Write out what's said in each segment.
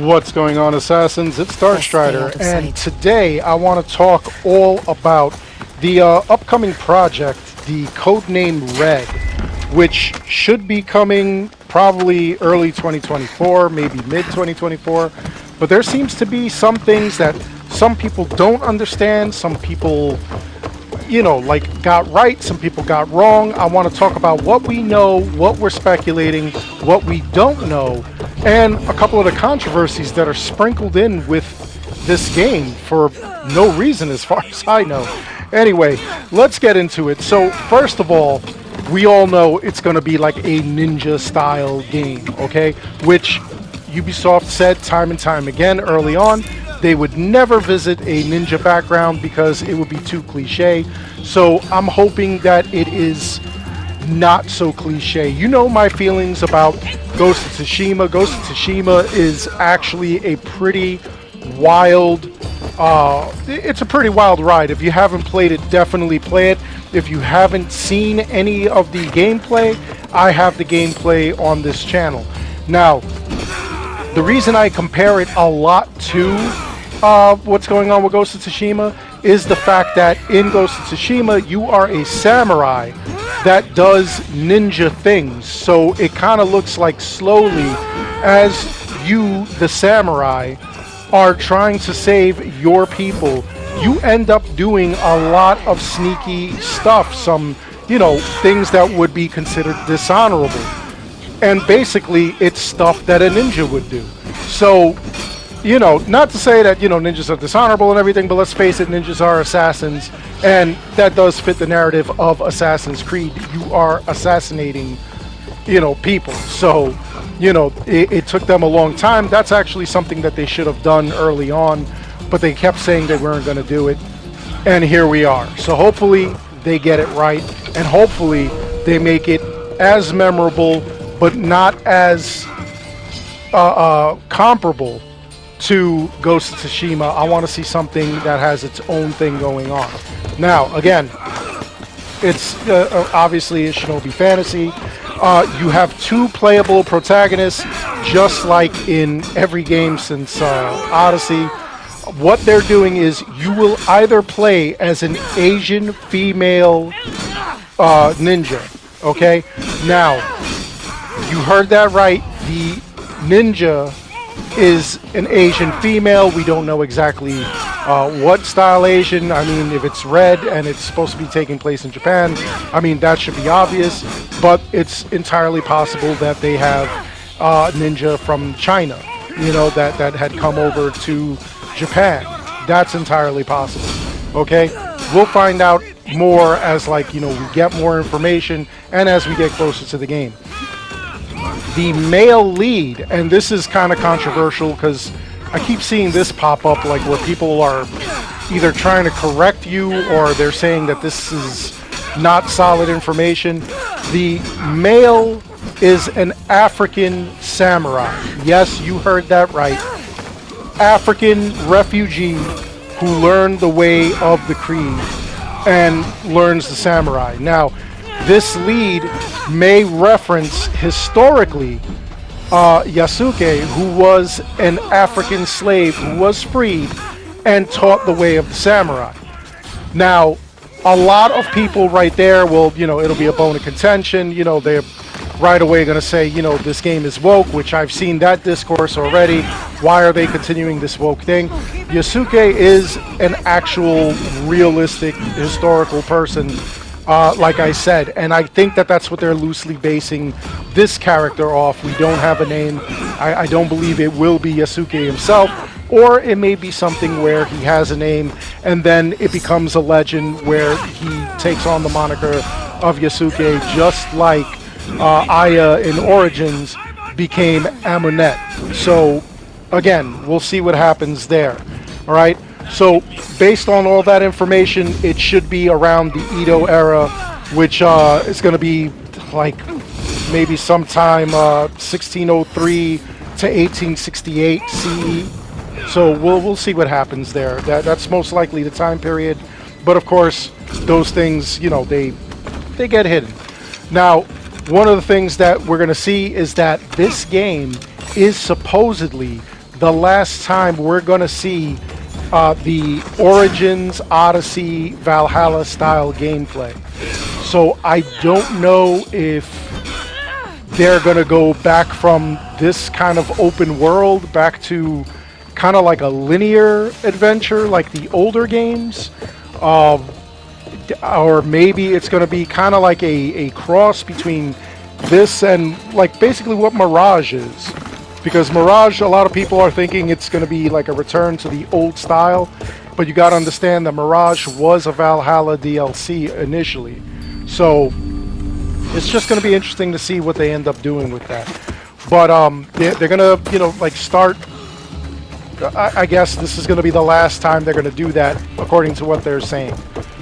What's going on, Assassins? It's Darkstrider, and today I want to talk all about the upcoming project, the Codename Red, which should be coming probably early 2024, maybe mid 2024. But there seems to be some things that some people don't understand, some people, got right, some people got wrong. I want to talk about what we know, what we're speculating, what we don't know, and a couple of the controversies that are sprinkled in with this game for no reason as far as I know. Anyway, let's get into it. So first of all, we all know it's going to be like a ninja style game, okay? Which Ubisoft said time and time again early on. They would never visit a ninja background because it would be too cliche. So I'm hoping that it is not so cliche. You know my feelings about Ghost of Tsushima. Ghost of Tsushima is actually a pretty wild, it's a pretty wild ride. If you haven't played it, definitely play it. If you haven't seen any of the gameplay, I have the gameplay on this channel. Now, the reason I compare it a lot to what's going on with Ghost of Tsushima is the fact that in Ghost of Tsushima, you are a samurai that does ninja things. So it kind of looks like slowly as you, the samurai, are trying to save your people, you end up doing a lot of sneaky stuff, some, things that would be considered dishonorable. And basically, it's stuff that a ninja would do. So, not to say that, ninjas are dishonorable and everything, but let's face it, ninjas are assassins, and that does fit the narrative of Assassin's Creed. You are assassinating, people. So, it took them a long time. That's actually something that they should have done early on, but they kept saying they weren't going to do it, and here we are. So hopefully they get it right, and hopefully they make it as memorable, but not as comparable to Ghost of Tsushima. I want to see something that has its own thing going on. Now, again, it's obviously a Shinobi Fantasy. You have two playable protagonists, just like in every game since Odyssey. What they're doing is you will either play as an Asian female ninja, okay? Now, you heard that right. The ninja is an Asian female. We don't know exactly what style Asian. I mean, if it's red and it's supposed to be taking place in Japan, I mean, that should be obvious. But it's entirely possible that they have ninja from China, that had come over to Japan. That's entirely possible. Okay? We'll find out more as, we get more information and as we get closer to the game. The male lead, and this is kind of controversial because I keep seeing this pop up, where people are either trying to correct you or they're saying that this is not solid information. The male is an African samurai. Yes, you heard that right. African refugee who learned the way of the creed and learns the samurai. Now, this lead may reference historically Yasuke, who was an African slave who was freed and taught the way of the samurai. Now, a lot of people right there will, it'll be a bone of contention. They're right away going to say, this game is woke, which I've seen that discourse already. Why are they continuing this woke thing? Yasuke is an actual realistic historical person, like I said, and I think that that's what they're loosely basing this character off. We don't have a name. I don't believe it will be Yasuke himself, or it may be something where he has a name and then it becomes a legend where he takes on the moniker of Yasuke, just like Aya in Origins became Amunet. So again, we'll see what happens there. All right. So based on all that information, it should be around the Edo era, which is going to be maybe sometime 1603 to 1868 CE. So we'll see what happens there. That's most likely the time period. But of course, those things, they get hidden. Now, one of the things that we're going to see is that this game is supposedly the last time we're going to see the Origins, Odyssey, Valhalla style gameplay. So I don't know if they're going to go back from this kind of open world back to kind of like a linear adventure like the older games. Or maybe it's going to be kind of like a cross between this and like basically what Mirage is. Because Mirage, a lot of people are thinking it's going to be like a return to the old style. But you got to understand that Mirage was a Valhalla DLC initially. So it's just going to be interesting to see what they end up doing with that. But they're going to, like start... I guess this is going to be the last time they're going to do that, according to what they're saying.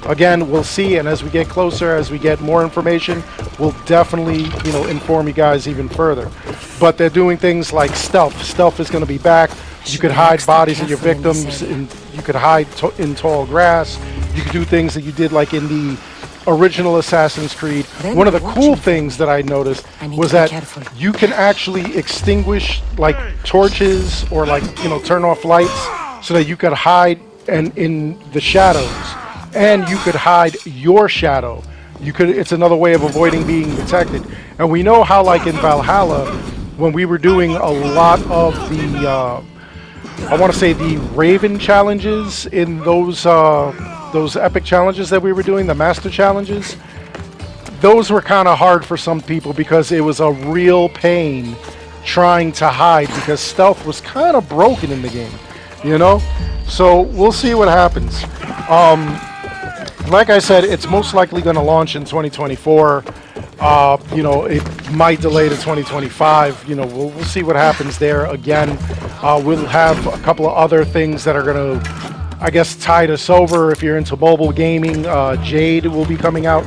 Again, we'll see, and as we get closer, as we get more information, we'll definitely, inform you guys even further. But they're doing things like stealth. Stealth is going to be back. You could hide bodies of your victims, and you could hide in tall grass. You could do things that you did like in the original Assassin's Creed. One of the cool things that I noticed was that you can actually extinguish like torches or like turn off lights so that you could hide and in the shadows, and you could hide your shadow. It's another way of avoiding being detected. And we know how like in Valhalla, when we were doing a lot of the I want to say the Raven challenges in those epic challenges that we were doing, the master challenges, those were kind of hard for some people because it was a real pain trying to hide because stealth was kind of broken in the game, So we'll see what happens. Like I said, it's most likely going to launch in 2024. It might delay to 2025. We'll see what happens there. Again, we'll have a couple of other things that are going to, I guess, tide us over. If you're into mobile gaming, Jade will be coming out,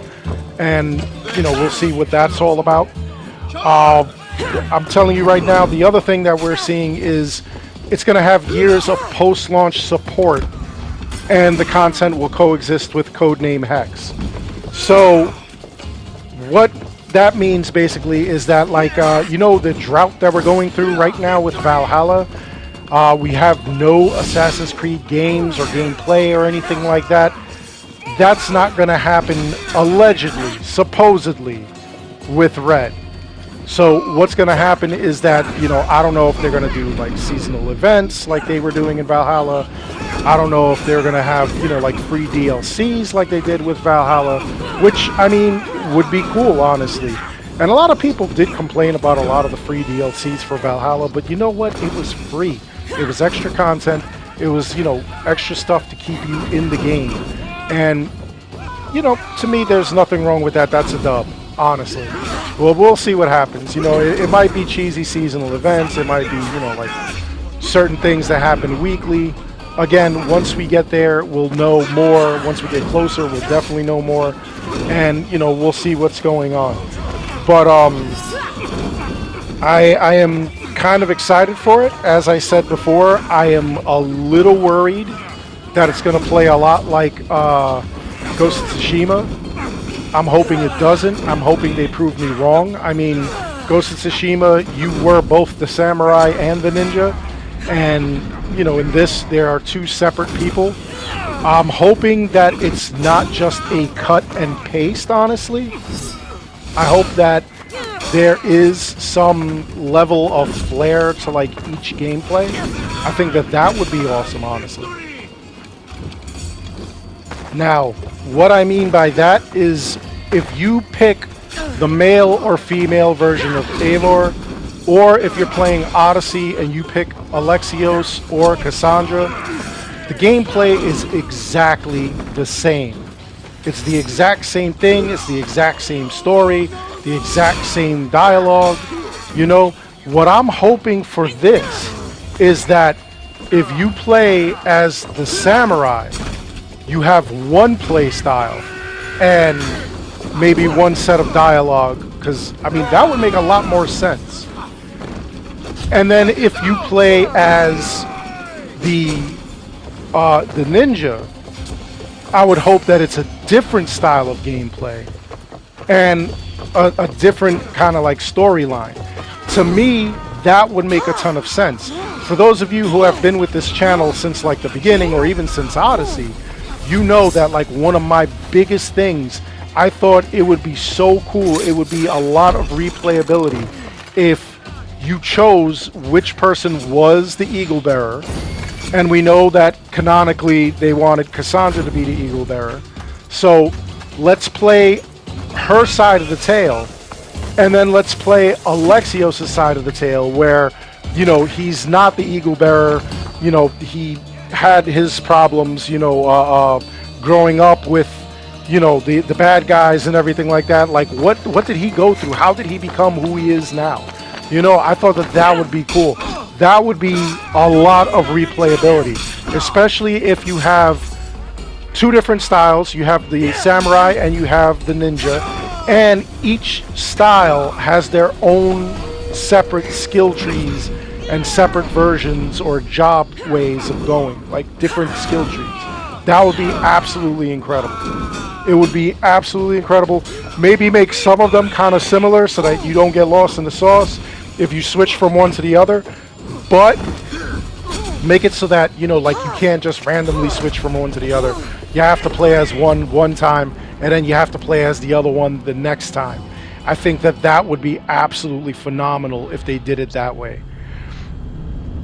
and we'll see what that's all about. I'm telling you right now, the other thing that we're seeing is it's going to have years of post-launch support, and the content will coexist with Codename Hex. So what that means basically is that like the drought that we're going through right now with Valhalla, we have no Assassin's Creed games or gameplay or anything like that. That's not going to happen, allegedly, supposedly, with Red. So what's going to happen is that, I don't know if they're going to do like seasonal events like they were doing in Valhalla. I don't know if they're going to have, like free DLCs like they did with Valhalla, which, I mean, would be cool, honestly. And a lot of people did complain about a lot of the free DLCs for Valhalla, but you know what? It was free. It was extra content. It was, extra stuff to keep you in the game. And, to me, there's nothing wrong with that. That's a dub, honestly. Well, we'll see what happens. It might be cheesy seasonal events. It might be, like certain things that happen weekly. Again, once we get there, we'll know more. Once we get closer, we'll definitely know more. And, we'll see what's going on. But I am kind of excited for it. As I said before, I am a little worried that it's going to play a lot like Ghost of Tsushima. I'm hoping it doesn't. I'm hoping they prove me wrong. I mean, Ghost of Tsushima, you were both the samurai and the ninja. And, in this, there are two separate people. I'm hoping that it's not just a cut and paste, honestly. I hope that there is some level of flair to like each gameplay. I think that would be awesome, honestly. Now, what I mean by that is if you pick the male or female version of Eivor, or if you're playing Odyssey and you pick Alexios or Cassandra, the gameplay is exactly the same. It's the exact same thing, it's the exact same story, the exact same dialogue. What I'm hoping for this is that if you play as the samurai, you have one play style and maybe one set of dialogue, because I mean that would make a lot more sense. And then if you play as the ninja, I would hope that it's a different style of gameplay and a different kind of like storyline. To me, that would make a ton of sense. for those of you who have been with this channel since like the beginning or even since Odyssey, you know that like one of my biggest things, I thought it would be so cool, it would be a lot of replayability if you chose which person was the Eagle Bearer. And we know that canonically they wanted Cassandra to be the Eagle Bearer. So let's play her side of the tale, and then let's play Alexios' side of the tale where, you know, he's not the Eagle Bearer. You know, he had his problems, you know, growing up with, you know, the bad guys and everything like that. Like, what did he go through? How did he become who he is now? You know, I thought that would be cool. That would be a lot of replayability, especially if you have two different styles. You have the samurai and you have the ninja, and each style has their own separate skill trees and separate versions or job ways of going, like different skill trees. That would be absolutely incredible. It would be absolutely incredible. Maybe make some of them kind of similar so that you don't get lost in the sauce if you switch from one to the other, but make it so that, you know, like you can't just randomly switch from one to the other. You have to play as one time, and then you have to play as the other one the next time. I think that would be absolutely phenomenal if they did it that way.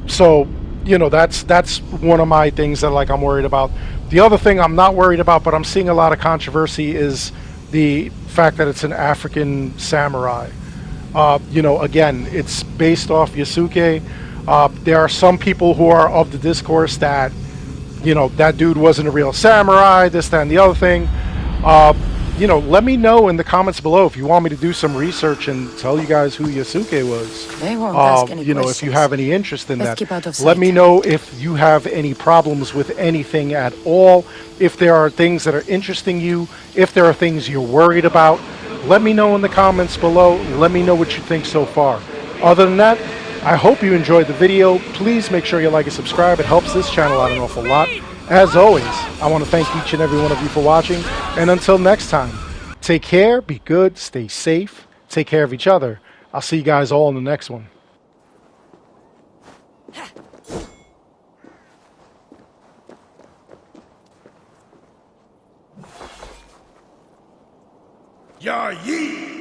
So, you know, that's one of my things that like I'm worried about. The other thing I'm not worried about, but I'm seeing a lot of controversy, is the fact that it's an African samurai. You know, again, it's based off Yasuke. There are some people who are of the discourse that, you know, that dude wasn't a real samurai, this, that, and the other thing. You know, let me know in the comments below if you want me to do some research and tell you guys who Yasuke was. They won't ask any you know, questions. if you have any interest in Let's that. keep out of sight. Let me know if you have any problems with anything at all. If there are things that are interesting you, if there are things you're worried about, let me know in the comments below. Let me know what you think so far. Other than that, I hope you enjoyed the video. Please make sure you like and subscribe. It helps this channel out an awful lot. As always, I want to thank each and every one of you for watching. And until next time, take care, be good, stay safe, take care of each other. I'll see you guys all in the next one. Ya Yi!